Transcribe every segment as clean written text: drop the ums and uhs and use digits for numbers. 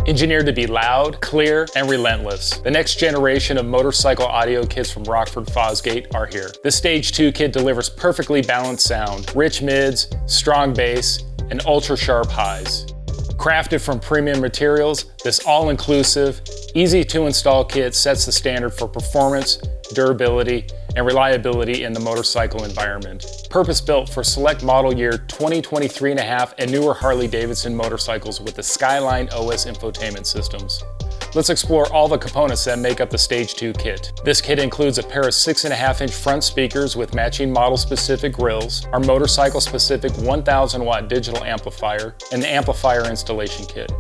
Engineered to be loud, clear, and relentless, the next generation of motorcycle audio kits from Rockford Fosgate are here. The Stage 2 kit delivers perfectly balanced sound, rich mids, strong bass, and ultra-sharp highs. Crafted from premium materials, this all-inclusive, easy-to-install kit sets the standard for performance, durability, and reliability in the motorcycle environment. Purpose-built for select model year 2023.5 and newer Harley-Davidson motorcycles with the Skyline OS infotainment systems. Let's explore all the components that make up the Stage 2 kit. This kit includes a pair of 6.5-inch front speakers with matching model-specific grills, our motorcycle-specific 1,000-watt digital amplifier, and the amplifier installation kit.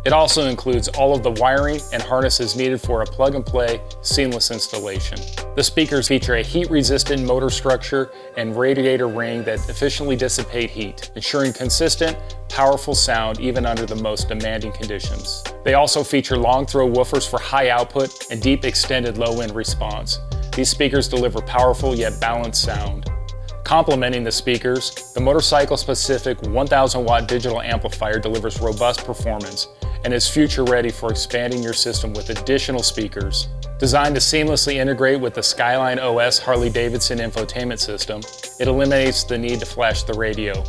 It also includes all of the wiring and harnesses needed for a plug-and-play, seamless installation. The speakers feature a heat-resistant motor structure and radiator ring that efficiently dissipate heat, ensuring consistent, powerful sound even under the most demanding conditions. They also feature long-throw woofers for high output and deep extended low-end response. These speakers deliver powerful yet balanced sound. Complementing the speakers, the motorcycle-specific 1,000-watt digital amplifier delivers robust performance and is future-ready for expanding your system with additional speakers. Designed to seamlessly integrate with the Skyline OS Harley-Davidson infotainment system, it eliminates the need to flash the radio,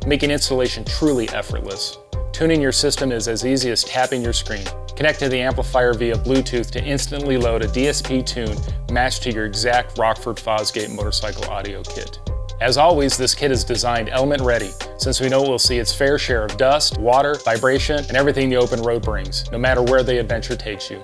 making installation truly effortless. Tuning your system is as easy as tapping your screen. Connect to the amplifier via Bluetooth to instantly load a DSP tune matched to your exact Rockford Fosgate motorcycle audio kit. As always, this kit is designed element ready, since we know it will see its fair share of dust, water, vibration, and everything the open road brings, no matter where the adventure takes you.